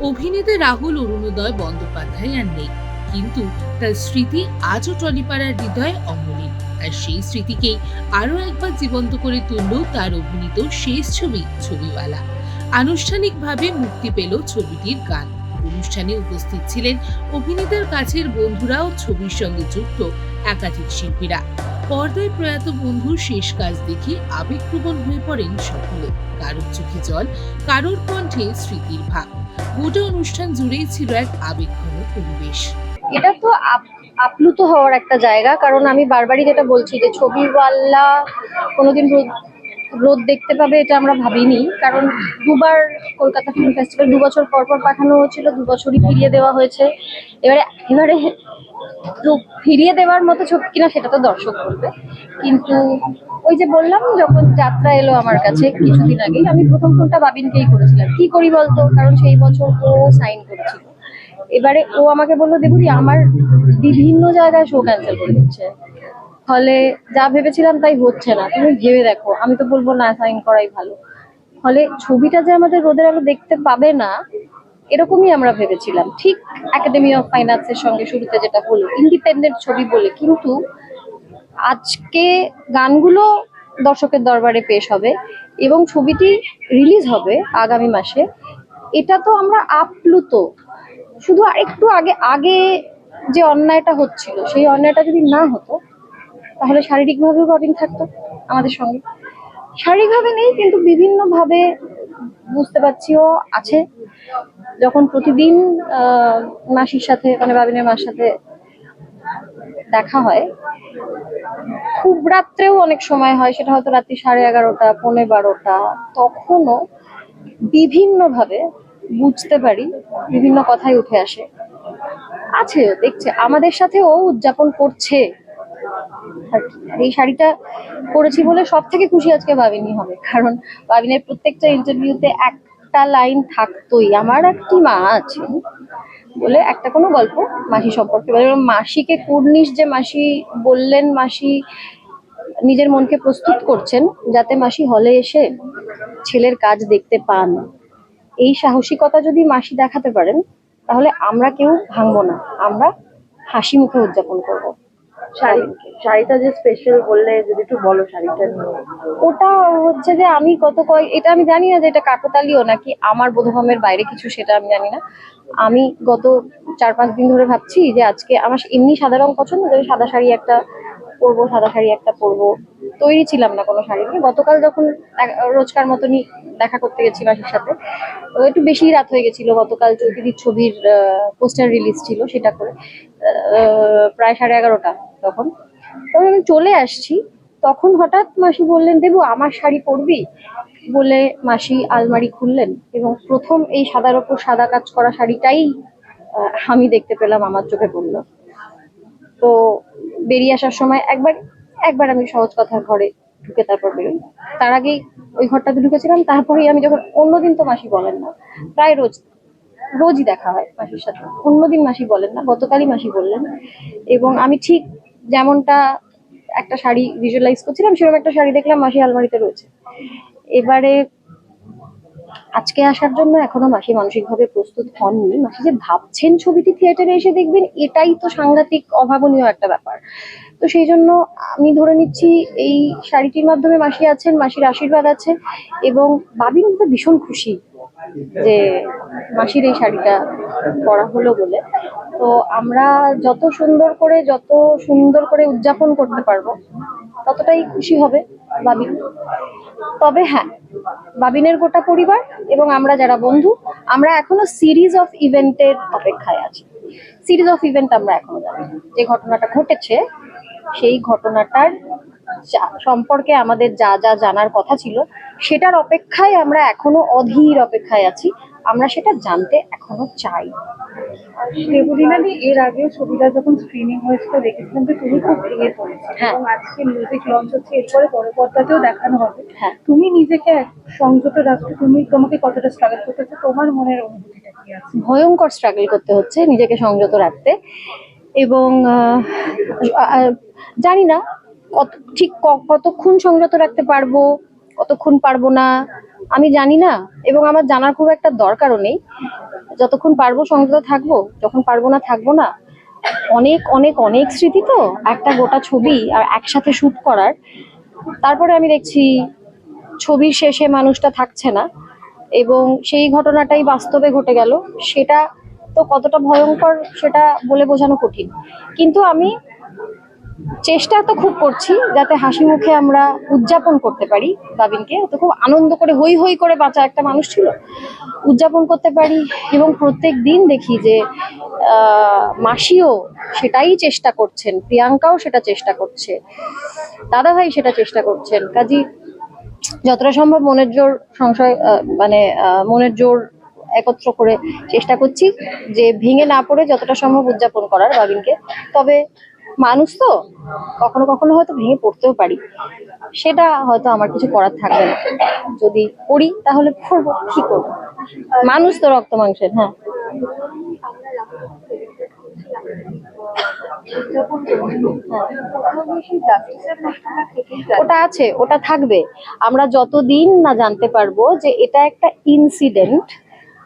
অভিনেতা রাহুল অরুণোদয় বন্দ্যোপাধ্যায় আর নেই, কিন্তু তার স্মৃতি আজও টলিপাড়ার হৃদয়ে অমলিন। আর সেই স্মৃতিকেই আরো একবার জীবন্ত করে তুলল তার অভিনীত শেষ ছবি ছবিওয়ালা। আনুষ্ঠানিকভাবে মুক্তি পেল ছবিটির গান। অনুষ্ঠানে উপস্থিত ছিলেন অভিনেতার কাছের বন্ধুরা ও ছবির সঙ্গে যুক্ত একাধিক শিল্পীরা। পর্দায় প্রয়াত বন্ধুর শেষ কাজ দেখে আবেগপ্রবণ হয়ে পড়েন সকলে। কারোর চোখে জল, কারোর কণ্ঠে স্মৃতির ভাব। গোটা অনুষ্ঠান জুড়েই ছিল এক আবেগঘন পরিবেশ। এটা তো আপ্লুত হওয়ার একটা জায়গা, কারণ আমি বারবারই যেটা বলছি যে ছবিওয়ালা কোনোদিন রোদ দেখতে পাবে এটা আমরা ভাবিনি। কারণ দুবার কলকাতা ফিল্ম ফেস্টিভ্যাল 2 বছর পর পর পাঠানো হয়েছিল, 2 বছরই ফিরিয়ে দেওয়া হয়েছে। এবারে এবারে তো ফিরিয়ে দেওয়ার মতো ছবি কিনা সেটা তো দর্শক করবে, কিন্তু ওই যে বললাম, যখন যাত্রা এলো আমার কাছে কিছুদিন আগেই, আমি প্রথম ফোনটা বাবিনকেই করেছিলাম। কি করি বলতো, কারণ সেই বছর ও সাইন করেছিল। এবারে ও আমাকে বললো, দেবুদি আমার বিভিন্ন জায়গায় শো ক্যান্সেল করে দিচ্ছে, ফলে যা ভেবেছিলাম তাই হচ্ছে না, তুমি ভেবে দেখো। আমি তো বলবো না, সাইন করাই ভালো। ফলে ছবিটা যে আমাদের রোদের আলো দেখতে পাবে না এরকমই আমরা ভেবেছিলাম। ঠিক একাডেমি অফ ফাইন আর্টসের সঙ্গে শুরুতে যেটা হলো, ইন্ডিপেন্ডেন্ট ছবি বলে, কিন্তু আজকে গানগুলো দর্শকের দরবারে পেশ হবে এবং ছবিটি রিলিজ হবে আগামী মাসে। এটা তো আমরা আপ্লুত। শুধু একটু আগে আগে যে অন্যায়টা হচ্ছিল, সেই অন্যায়টা যদি না হতো তাহলে শারীরিকভাবেও ববিন থাকতো আমাদের সঙ্গে। শারীরিকভাবে নেই, কিন্তু বিভিন্নভাবে বুঝতে পারছি ও আছে। যখন প্রতিদিন মাসির সাথে, মানে বাবিনের মার সাথে দেখা হয়, খুব রাত্রেও অনেক সময় হয়, সেটা হয়তো রাত্রি 11:30, 11:45, তখনও বিভিন্নভাবে বুঝতে পারি, বিভিন্ন কথাই উঠে আসে। আছে, ও দেখছে আমাদের সাথে, ও উদযাপন করছে আর কি। এই শাড়িটা পরেছি বলে সব থেকে খুশি আজকে বাবিনী হবে, কারণ বাবিনের প্রত্যেকটা ইন্টারভিউতে একটা লাইন থাকতোই, আমার একটি মা আছে বলে একটা কোনো গল্প মাসি সম্পর্কে বলে। এবং মাসিকে কুর্নিশ যে মাসি বললেন, মাসি নিজের মনকে প্রস্তুত করছেন যাতে মাসি হলে এসে ছেলের কাজ দেখতে পান, এই সাহসিকতা যদি মাসি দেখাতে পারেন তাহলে আমরা কেউ ভাঙবো না, আমরা হাসি মুখে উদযাপন করবো। শাড়িটা যে স্পেশাল বললে, যদি একটু বলো শাড়িটা নিয়ে। ওটা হচ্ছে যে আমি এটা আমি জানি না যে এটা কাকতালীয় নাকি আমার বোধগম্যের বাইরে কিছু, সেটা আমি জানি না। আমি গত 4-5 দিন ধরে ভাবছি যে আজকে আমার এমনি সাদা রং পছন্দ, যে সাদা শাড়ি একটা পরবো, সাদা শাড়ি একটা পরবো। তৈরি ছিলাম না কোনো শাড়ি নিয়ে। গতকাল যখন রোজকার মতনই দেখা করতে গেছি মাসির সাথে, তো একটু বেশি রাত হয়ে গেছিল। গতকাল চৌধুরীর ছবির পোস্টার রিলিজ ছিল, সেটা করে প্রায় 11:30 তখন আমি চলে আসছি। তখন হঠাৎ মাসি বললেন, দেবু আমার শাড়ি পরবি বলে মাসি আলমারি খুললেন এবং প্রথম এই সাদার ওপর সাদা কাজ করা শাড়িটাই আমি দেখতে পেলাম, আমার চোখে পড়লো। তো বেরিয়ে আসার সময় একবার আমি সহজ কথার ঘরে ঢুকে তারপর বেরোই। তার আগেই ওই ঘরটাতে ঢুকেছিলাম, তারপরেই আমি যখন, অন্যদিন তো মাসি বলেন না, প্রায় রোজই দেখা হয় মাসির সাথে, অন্যদিন মাসি বলেন না, গতকালই মাসি বললেন। এবং আমি ঠিক যেমনটা একটা শাড়ি ভিজুয়ালাইজ করছিলাম, সেরকম একটা শাড়ি দেখলাম মাসি আলমারিতে রয়েছে। এবারে আজকে আসার জন্য এখনো মাসি মানসিকভাবে প্রস্তুত হননি। মাসি যে ভাবছেন ছবিটি থিয়েটারে এসে দেখবেন, এটাই তো সাংঘাতিক অভাবনীয় একটা ব্যাপার। তো সেই জন্য আমি ধরে নিচ্ছি এই শাড়িটির মাধ্যমে মাসি আছেন, মাসির আশীর্বাদ আছে। এবং বাবিন কিন্তু ভীষণ খুশি যে মাসির এই শাড়িটা পরা হলো বলে। তো আমরা যত সুন্দর করে উদযাপন করতে পারবো ততটাই খুশি হবে বাবিন। তবে হ্যাঁ, বাবিনের গোটা পরিবার এবং আমরা যারা বন্ধু, আমরা এখনো সিরিজ অফ ইভেন্টের অপেক্ষায় আছি। সিরিজ অফ ইভেন্ট আমরা এখনো জানি, যে ঘটনাটা ঘটেছে সেই ঘটনাটার সম্পর্কে আমাদের যা যা জানার কথা ছিল সেটার অপেক্ষায় আমরা এখনো অধীর অপেক্ষায় আছি। আমরা সেটা জানতে এখনো চাই। দেবদিনাদি, এর আগেও ছবিটা যখন স্ক্রিনিং হয়েছিল দেখেছিলাম যে তুমি খুব ভেঙে পড়েছো, হ্যাঁ। এবং আজকে মিউজিক লঞ্চ হচ্ছে, এরপরে পরের পর্দাতেও দেখানো হবে। হ্যাঁ। তুমি নিজেকে সংযত রাখতে তোমাকে কতটা স্ট্রাগল করতে হচ্ছে, তোমার মনের অনুভূতিটা কি আছে? ভয়ঙ্কর স্ট্রাগল করতে হচ্ছে নিজেকে সংযত রাখতে। এবং জানি না ঠিক কতক্ষণ সংযত রাখতে পারবো, কতক্ষণ পারবো না, আমি জানি না, এবং আমার জানার খুব একটা দরকারও নেই। যতক্ষণ পারবো সংযত থাকবো, যখন পারবো না থাকবো না। অনেক অনেক অনেক স্মৃতি তো, একটা গোটা ছবি আর একসাথে শুট করার। তারপরে আমি দেখছি ছবির শেষে মানুষটা থাকছে না, এবং সেই ঘটনাটাই বাস্তবে ঘটে গেল। সেটা তো কতটা ভয়ঙ্কর সেটা বলে বোঝানো কঠিন, কিন্তু আমি চেষ্টা তো খুব করছি যাতে হাসি মুখে আমরা উদযাপন করতে পারি বাবিনকে। তো খুব আনন্দ করে হই হই করে বাঁচা একটা মানুষ ছিল, উদযাপন করতে পারি। এবং প্রত্যেক দিন দেখি যে মাসিও সেটাই চেষ্টা করছেন, প্রিয়াঙ্কাও সেটা চেষ্টা করছে, দাদা ভাই সেটা চেষ্টা করছেন। কাজী যতটা সম্ভব মনের জোর সংশয় মনের জোর একত্র করে চেষ্টা করছি যে ভেঙে না পড়ে যতটা সম্ভব উদযাপন করার বাবিনকে। তবে মানুষ তো, কখনো কখনো হয়তো ভেঙে পড়তেও পারি, সেটা হয়তো আমার কিছু করার থাকবে না। যদি পড়ি তাহলে পড়বো, কি করবো, মানুষ তো রক্ত মাংসের। হ্যাঁ, ওটা আছে, ওটা থাকবে। আমরা যতদিন না জানতে পারবো যে এটা একটা ইনসিডেন্ট,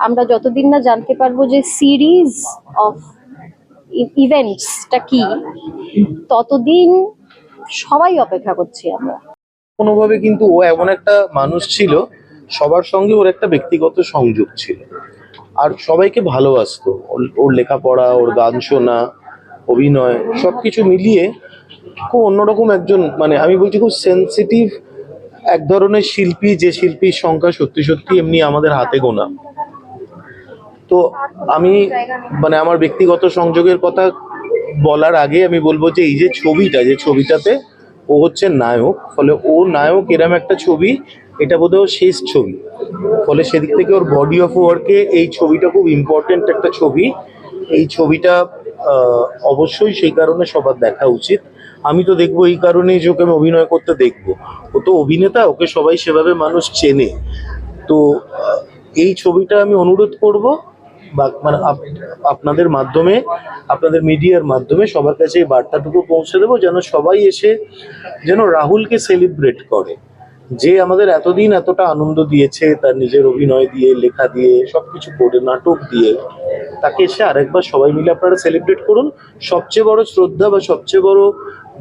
আমরা যতদিন না জানতে পারবো যে সিরিজ অফ ইভেন্টসটা কি, ততদিন সবাই অপেক্ষা করছি আমরা। কোনোভাবে কিন্তু ও এমন একটা মানুষ ছিল, সবার সঙ্গে ওর একটা ব্যক্তিগত সংযোগ ছিল, আর সবাইকে ভালোবাসতো। ওর লেখাপড়া, ওর গান শোনা, অভিনয় সবকিছু মিলিয়ে খুব অন্যরকম একজন, মানে আমি বলছি খুব সেন্সিটিভ এক ধরনের শিল্পী, যে শিল্পীর সংখ্যা সত্যি সত্যি এমনি আমাদের হাতে গোনা। তো আমি মানে আমার ব্যক্তিগত সংযোগের কথা বলার আগে আমি বলবো যে এই যে ছবিটাতে ও হচ্ছে নায়ক, ফলে ও নায়ক এরম একটা ছবি, এটা বোধহয় ওর শেষ ছবি। ফলে সেদিক থেকে ওর বডি অফ ওয়ার্কে এই ছবিটা খুব ইম্পর্টেন্ট একটা ছবি। এই ছবিটা অবশ্যই সেই কারণে সবার দেখা উচিত। আমি তো দেখবো এই কারণেই যে ওকে আমি অভিনয় করতে দেখবো। ও তো অভিনেতা, ওকে সবাই সেভাবে মানুষ চেনে। তো এই ছবিটা আমি অনুরোধ করব বা মানে আপনাদের মাধ্যমে, আপনাদের মিডিয়ার মাধ্যমে সবার কাছে এই বার্তাটুকু পৌঁছে দেবো, যেন সবাই এসে যেন রাহুলকে সেলিব্রেট করে, যে আমাদের এতদিন এতটা আনন্দ দিয়েছে, তার নিজের অভিনয় দিয়ে, লেখা দিয়ে, সবকিছু করে, নাটক দিয়ে। তাকে এসে আরেকবার সবাই মিলে আপনারা সেলিব্রেট করুন। সবচেয়ে বড় শ্রদ্ধা বা সবচেয়ে বড়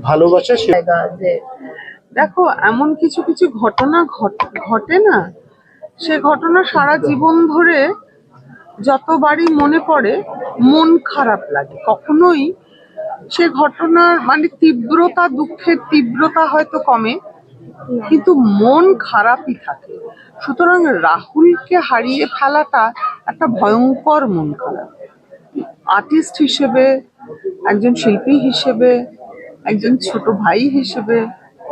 ভালোবাসা জায়গা যে দেখো, এমন কিছু কিছু ঘটনা ঘটে না, সে ঘটনা সারা জীবন ধরে যতবারই মনে পড়ে মন খারাপ লাগে। কখনোই সে ঘটনার মানে তীব্রতা, দুঃখের তীব্রতা হয়তো কমে, কিন্তু মন খারাপই থাকে। সুতরাং রাহুলকে হারিয়ে ফেলাটা একটা ভয়ঙ্কর মন খারাপ। আর্টিস্ট হিসেবে, একজন শিল্পী হিসেবে, একজন ছোট ভাই হিসেবে,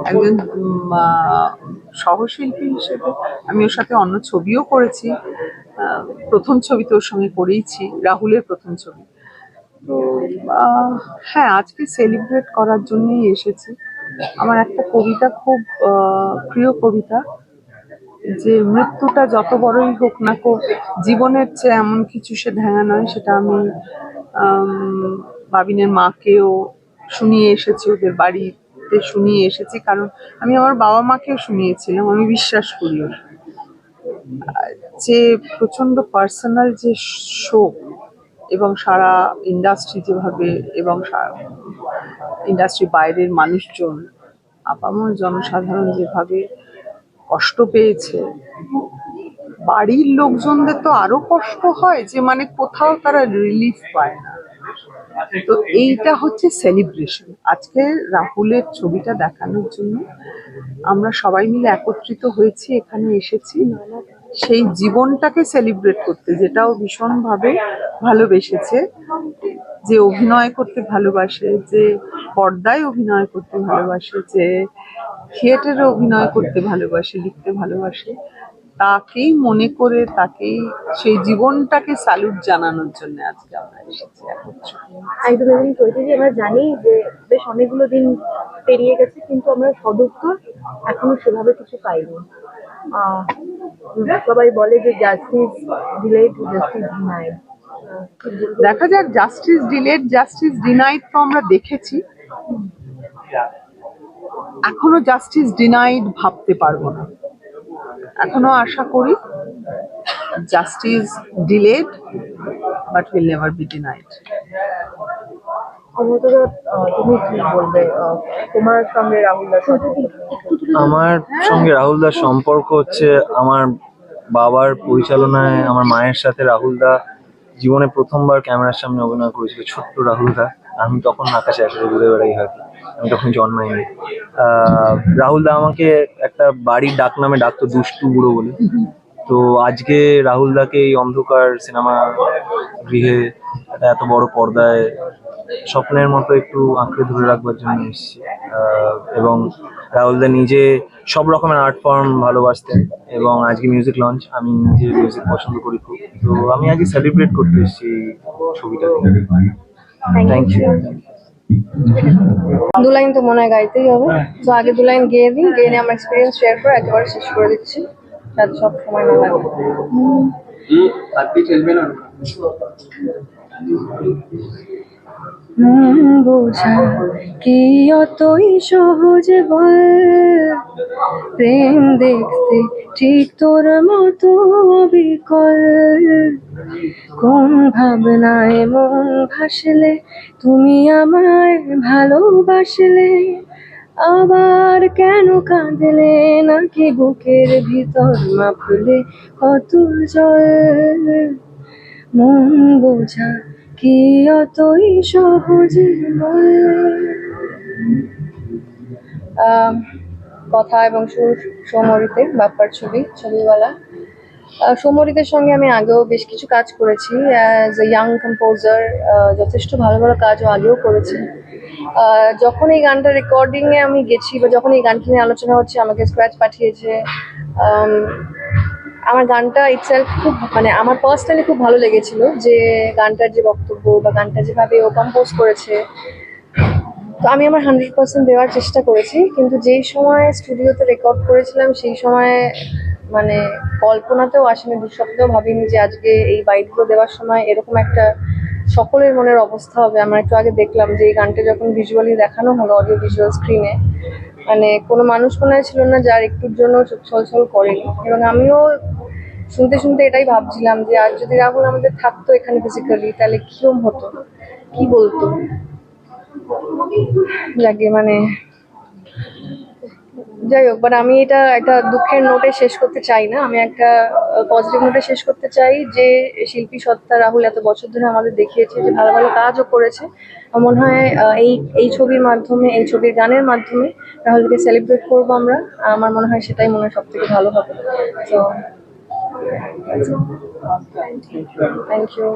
একজন সহশিল্পী হিসেবে। আমি ওর সাথে অন্য ছবিও করেছি, প্রথম ছবি তো ওর সঙ্গে করেইছি, রাহুলের প্রথম ছবি। তো হ্যাঁ, আজকে সেলিব্রেট করার জন্যই এসেছি। আমার একটা কবিতা খুব প্রিয় কবিতা, যে মৃত্যুটা যত বড়ই হোক না কো, জীবনের চেয়ে এমন কিছু সে ঢেঙা নয়। সেটা আমি বাবিনের মাকেও শুনিয়ে এসেছি, ওদের বাড়িতে শুনিয়ে এসেছি, কারণ আমি আমার বাবা মাকেও শুনিয়েছিলাম। আমি বিশ্বাস করি ওর যে প্রচন্ড পার্সোনাল যে শোক, এবং সারা ইন্ডাস্ট্রি যেভাবে, এবং ইন্ডাস্ট্রি বাইরের মানুষজন, আপামর জনসাধারণ যেভাবে কষ্ট পেয়েছে, বাড়ির লোকজনদের তো আরো কষ্ট হয়, যে মানে কোথাও তারা রিলিফ পায় না। তো এইটা হচ্ছে সেলিব্রেশন। আজকে রাহুলের ছবিটা দেখানোর জন্য আমরা সবাই মিলে একত্রিত হয়েছি, এখানে এসেছি সেই জীবনটাকে সেলিব্রেট করতে, যেটাও ভীষণভাবে ভালোবেসেছে, যে অভিনয় করতে ভালোবাসে, যে পর্দায় অভিনয় করতে ভালোবাসে, যে থিয়েটারে অভিনয় করতে ভালোবাসে, লিখতে ভালোবাসে, তাকেই মনে করে, তাকেই সেই জীবনটাকে স্যালুট জানানোর জন্য আজকে আমরা এসেছি একত্রে। একদম। এবং চৈতালি, আমরা জানি যে বেশ অনেকগুলো দিন পেরিয়ে গেছে, কিন্তু আমরা সদুত্তর এখনো সেভাবে কিছু পাইনি। সবাই বলে যে জাস্টিস ডিলেড, জাস্টিস ডিনাইড। দেখা যাক, জাস্টিস ডিলেড, জাস্টিস ডিনাইড তো আমরা দেখেছি, এখনো জাস্টিস ডিনাইড ভাবতে পারবো না। এখনো আশা করি justice delayed but will never be denied. অমৃতদা, তুমি কি বলবে তোমার সঙ্গে রাহুল দাস? আমার সঙ্গে রাহুল দার সম্পর্ক হচ্ছে আমার বাবার পরিচালনায় আমার মায়ের সাথে রাহুল দা জীবনে প্রথমবার ক্যামেরার সামনে অভিনয় করেছিল, ছোট্ট রাহুল দা। আমি তখন আকাশে আকাশে ঘুরে বেড়াই হয়তো, আমি তখন জন্মাইনি। রাহুল দা আমাকে একটা বাড়ির ডাক নামে ডাকতো দুষ্টু বুড়ো বলে। তো আজকে রাহুল দাকে এই অন্ধকার সিনেমা গৃহে একটা এত বড় পর্দায় স্বপ্নের মতো একটু আঁকড়ে ধরে রাখবার জন্য এসেছি। এবং রাহুল দা নিজে সব রকমের আর্ট ফর্ম ভালোবাসতেন, এবং আজকে মিউজিক লঞ্চ, আমি নিজে মিউজিক পছন্দ করি খুব। তো আমি আগে সেলিব্রেট করতে এসেছি এই ছবিটাকে। Thank you. দু লাইন তো মনে হয় গাইতেই হবে, তো আগে দু লাইন গেয়ে দিই, গেয়ে নিয়ে আমার এক্সপিরিয়েন্স শেয়ার করে একেবারে শেষ করে দিচ্ছি, যাতে সব সময় না লাগে। বোঝা কি অতই সহজে বল, প্রেম দেখতে ঠিক তোর মতো বিকল, কোন ভাবনায় মন ভাসলে তুমি আমায় ভালোবাসলে, আবার কেন কাঁদলে নাকি বুকের ভিতর মাপলে কত জল, মন বোঝা কি অতই সহজে বল। কথা এবং সুর সৌমরিতে, বাপ্পার ছবিওয়ালা। সৌমরিতের সঙ্গে আমি আগেও বেশ কিছু কাজ করেছি অ্যাজ এ ইয়াং কম্পোজার, যথেষ্ট ভালো ভালো কাজও আগেও করেছি। যখন এই গানটা রেকর্ডিংয়ে আমি গেছি বা যখন এই গানটা নিয়ে আলোচনা হচ্ছে, আমাকে স্ক্র্যাচ পাঠিয়েছে, আমার গানটা ইটসেলফ খুব মানে আমার পার্সোনালি খুব ভালো লেগেছিল, যে গানটার যে বক্তব্য বা গানটা যেভাবে ও কম্পোজ করেছে। তো আমি আমার 100% দেওয়ার চেষ্টা করেছি, কিন্তু যেই সময় স্টুডিওতে রেকর্ড করেছিলাম সেই সময় মানে কল্পনাতেও আসেনি, দুঃস্বপ্নেও ভাবিনি যে আজকে এই বাইটগুলো দেওয়ার সময় এরকম একটা সকলের মনের অবস্থা হবে। আমরা একটু আগে দেখলাম যে এই গানটা যখন ভিজুয়ালি দেখানো হলো অডিও ভিজুয়াল স্ক্রিনে, মানে কোনো মানুষ মনে হয় ছিল না যার একটুর জন্য চোখ ছলছল করেনি। এবং আমিও শুনতে শুনতে এটাই ভাবছিলাম যে আজ যদি রাহুল আমাদের থাকতো এখানে ফিজিক্যালি, তাহলে কিরম হতো, কি বলতো। যাকে মানে যাই হোক, বাট আমি এটা একটা দুঃখের নোটে শেষ করতে চাই না, আমি একটা পজিটিভ নোটে শেষ করতে চাই, যে শিল্পী সত্তা রাহুল এত বছর ধরে আমাদের দেখিয়েছে, যে ভালো ভালো কাজও করেছে। আমার মনে হয় এই ছবির মাধ্যমে, এই ছবির গানের মাধ্যমে রাহুলকে সেলিব্রেট করবো আমরা। আমার মনে হয় সেটাই মনে হয় সব থেকে ভালো হবে। তো থ্যাংক ইউ।